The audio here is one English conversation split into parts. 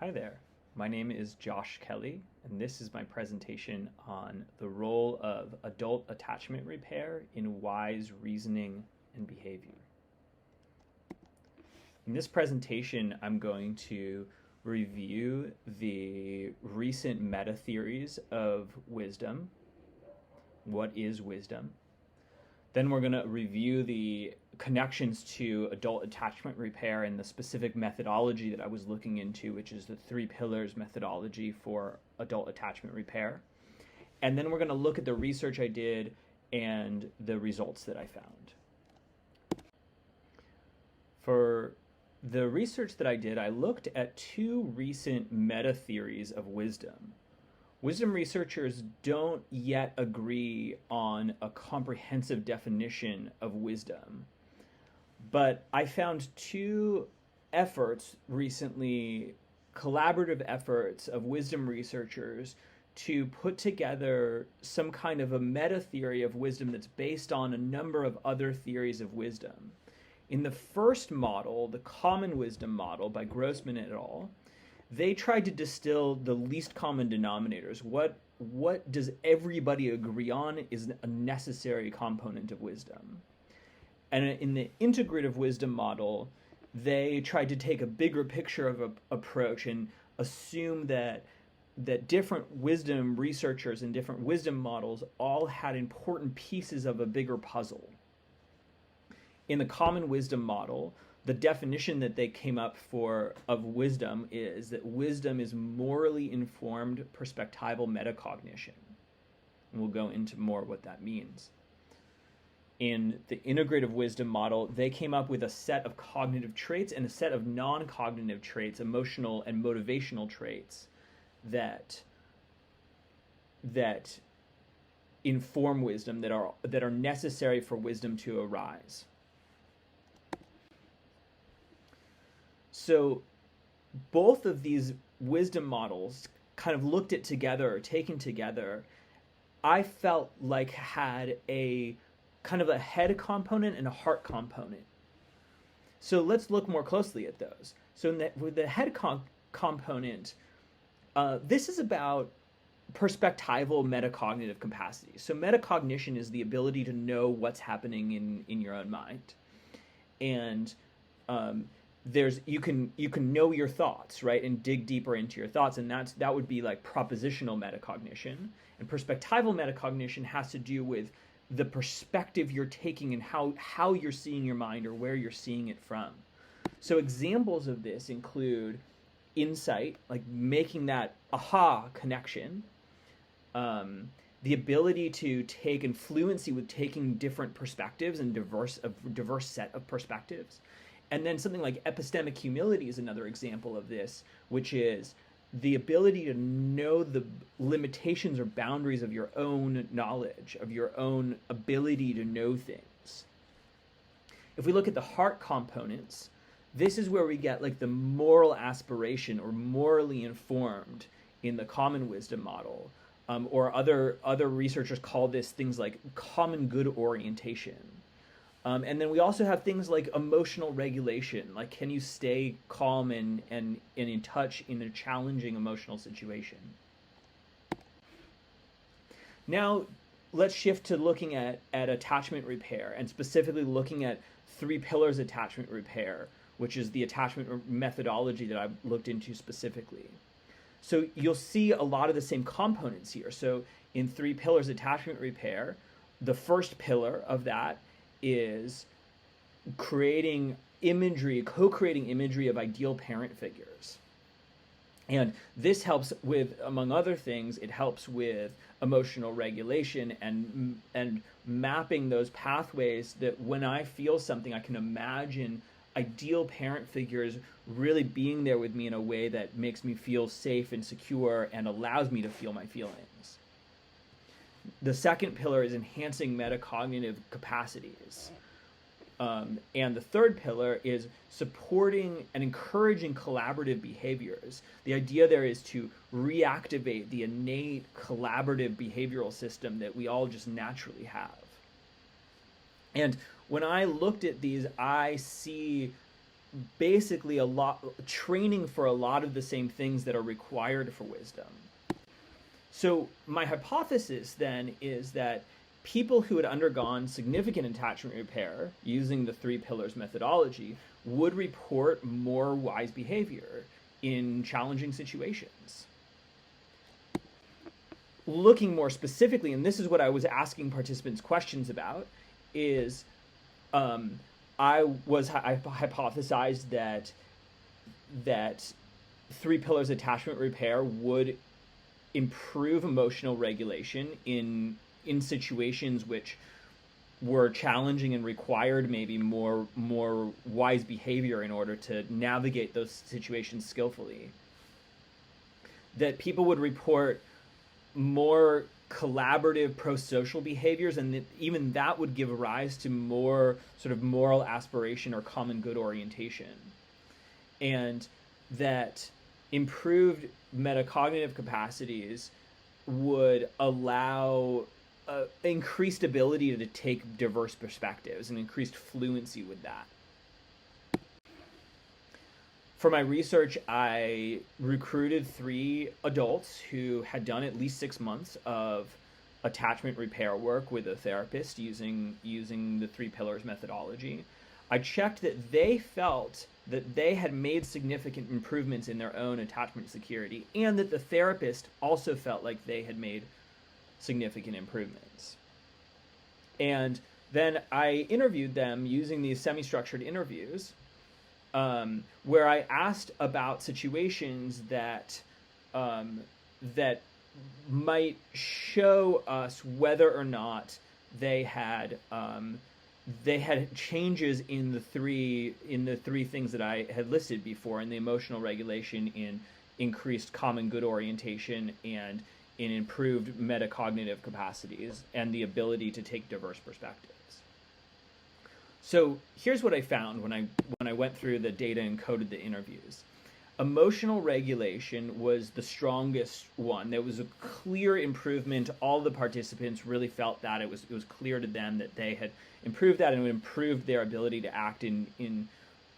Hi there. My name is Josh Kelly, and this is my presentation on the role of adult attachment repair in wise reasoning and behavior. In this presentation, I'm going to review the recent meta theories of wisdom. What is wisdom? Then we're going to review the connections to adult attachment repair and the specific methodology that I was looking into, which is the 3 pillars methodology for adult attachment repair. And then we're going to look at the research I did and the results that I found. For the research that I did, I looked at 2 recent meta theories of wisdom. Wisdom researchers don't yet agree on a comprehensive definition of wisdom, but I found 2 efforts recently, collaborative efforts of wisdom researchers to put together some kind of a meta theory of wisdom that's based on a number of other theories of wisdom. In the first model, the common wisdom model by Grossman et al., they tried to distill the least common denominators. What does everybody agree on is a necessary component of wisdom? And in the integrative wisdom model, they tried to take a bigger picture of an approach and assume that different wisdom researchers and different wisdom models all had important pieces of a bigger puzzle. In the common wisdom model, the definition that they came up for of wisdom is that wisdom is morally informed perspectival metacognition. And we'll go into more what that means. In the integrative wisdom model, they came up with a set of cognitive traits and a set of non-cognitive traits, emotional and motivational traits, that inform wisdom, that are necessary for wisdom to arise. So both of these wisdom models kind of looked at together or taken together, I felt like had a kind of a head component and a heart component. So let's look more closely at those. So with the head component, this is about perspectival metacognitive capacity. So metacognition is the ability to know what's happening in your own mind. And you can know your thoughts, right, and dig deeper into your thoughts, and that would be like propositional metacognition. And perspectival metacognition has to do with the perspective you're taking and how you're seeing your mind or where you're seeing it from. So examples of this include insight, like making that aha connection, the ability to take and fluency with taking different perspectives and diverse set of perspectives. And then something like epistemic humility is another example of this, which is the ability to know the limitations or boundaries of your own knowledge, of your own ability to know things. If we look at the heart components, this is where we get like the moral aspiration or morally informed in the common wisdom model, or other researchers call this things like common good orientation. And then we also have things like emotional regulation, like can you stay calm and in touch in a challenging emotional situation. Now let's shift to looking at attachment repair, and specifically looking at 3 pillars attachment repair, which is the attachment methodology that I've looked into specifically. So you'll see a lot of the same components here. So in 3 pillars attachment repair, the first pillar of that is co-creating imagery of ideal parent figures. And this helps with, among other things, it helps with emotional regulation and mapping those pathways that when I feel something, I can imagine ideal parent figures really being there with me in a way that makes me feel safe and secure and allows me to feel my feelings. The second pillar is enhancing metacognitive capacities. And the third pillar is supporting and encouraging collaborative behaviors. The idea there is to reactivate the innate collaborative behavioral system that we all just naturally have. And when I looked at these, I see basically a lot training for a lot of the same things that are required for wisdom. So my hypothesis then is that people who had undergone significant attachment repair using the three pillars methodology would report more wise behavior in challenging situations. Looking more specifically, and this is what I was asking participants questions about, is I hypothesized that three pillars attachment repair would improve emotional regulation in situations which were challenging and required maybe more wise behavior in order to navigate those situations skillfully. That people would report more collaborative pro-social behaviors, and that even that would give rise to more sort of moral aspiration or common good orientation. And that improved metacognitive capacities would allow increased ability to take diverse perspectives and increased fluency with that. For my research, I recruited 3 adults who had done at least 6 months of attachment repair work with a therapist using the three pillars methodology. I checked that they felt that they had made significant improvements in their own attachment security, and that the therapist also felt like they had made significant improvements. And then I interviewed them using these semi-structured interviews, where I asked about situations that that might show us whether or not they had changes in the three things that I had listed before, in the emotional regulation, in increased common good orientation, and in improved metacognitive capacities and the ability to take diverse perspectives. So here's what I found when I went through the data and coded the interviews. Emotional regulation was the strongest one. There was a clear improvement. All the participants really felt that it was clear to them that they had improved that, and it improved their ability to act in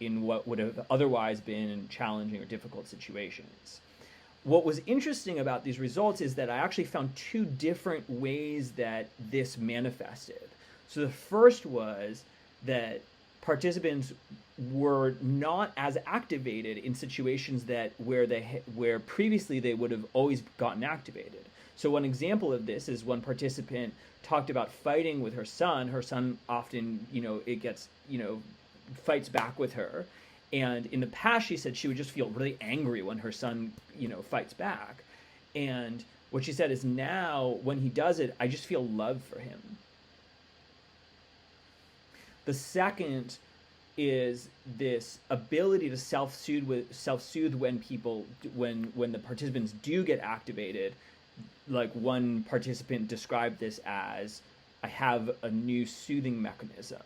what would have otherwise been challenging or difficult situations. What was interesting about these results is that I actually found 2 different ways that this manifested. So the first was that participants were not as activated in situations where previously they would have always gotten activated. So one example of this is one participant talked about fighting with her son. Her son often, fights back with her. And in the past, she said she would just feel really angry when her son, fights back. And what she said is, now when he does it, I just feel love for him. The second is this ability to self-soothe when the participants do get activated. Like one participant described this as, I have a new soothing mechanism.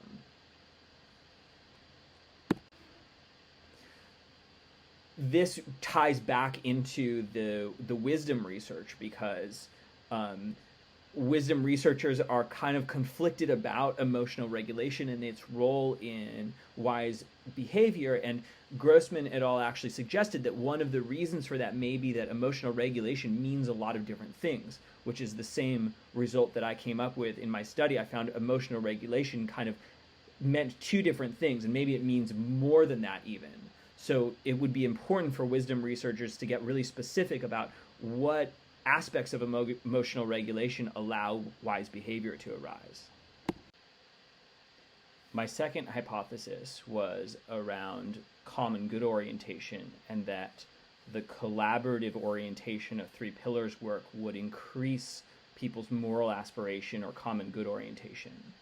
This ties back into the wisdom research, because wisdom researchers are kind of conflicted about emotional regulation and its role in wise behavior. And Grossman et al. Actually suggested that one of the reasons for that may be that emotional regulation means a lot of different things, which is the same result that I came up with in my study. I found emotional regulation kind of meant 2 different things, and maybe it means more than that even. So it would be important for wisdom researchers to get really specific about what aspects of emotional regulation allow wise behavior to arise. My second hypothesis was around common good orientation, and that the collaborative orientation of three pillars work would increase people's moral aspiration or common good orientation.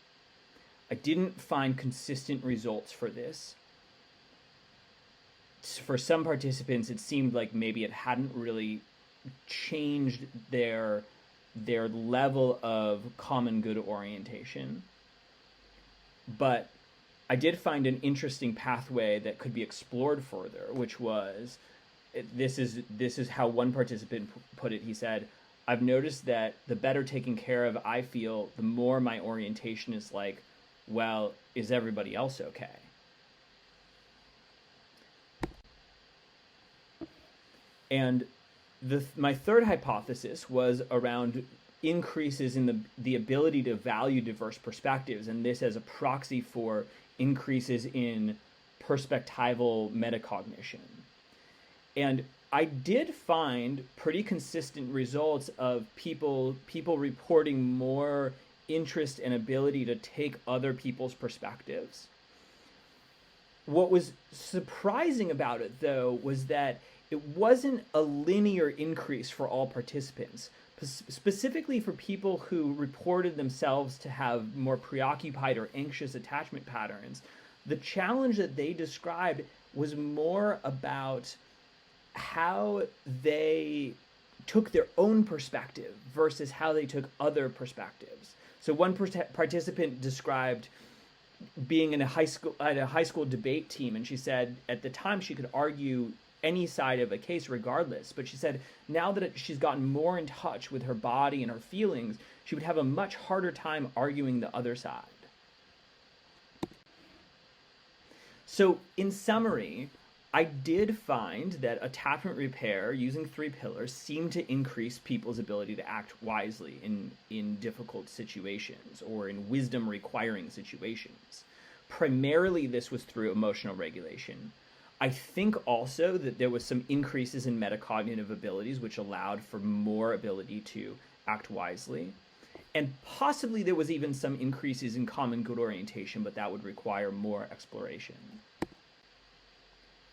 I didn't find consistent results for this. For some participants, it seemed like maybe it hadn't really changed their level of common good orientation. But I did find an interesting pathway that could be explored further, which was, this is how one participant put it. He said, I've noticed that the better taken care of I feel, the more my orientation is like, well, is everybody else okay? And my third hypothesis was around increases in the ability to value diverse perspectives, and this as a proxy for increases in perspectival metacognition. And I did find pretty consistent results of people reporting more interest and ability to take other people's perspectives. What was surprising about it, though, was that it wasn't a linear increase for all participants. Specifically for people who reported themselves to have more preoccupied or anxious attachment patterns, the challenge that they described was more about how they took their own perspective versus how they took other perspectives. So one participant described being in a high school debate team, and she said at the time she could argue any side of a case regardless, but she said now that she's gotten more in touch with her body and her feelings, she would have a much harder time arguing the other side. So in summary, I did find that attachment repair using 3 pillars seemed to increase people's ability to act wisely in difficult situations or in wisdom requiring situations. Primarily this was through emotional regulation. I think also that there was some increases in metacognitive abilities, which allowed for more ability to act wisely. And possibly there was even some increases in common good orientation, but that would require more exploration.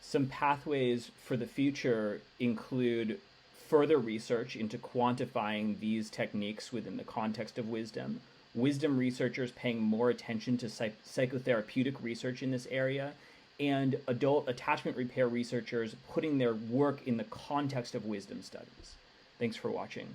Some pathways for the future include further research into quantifying these techniques within the context of wisdom, wisdom researchers paying more attention to psychotherapeutic research in this area, and adult attachment repair researchers putting their work in the context of wisdom studies. Thanks for watching.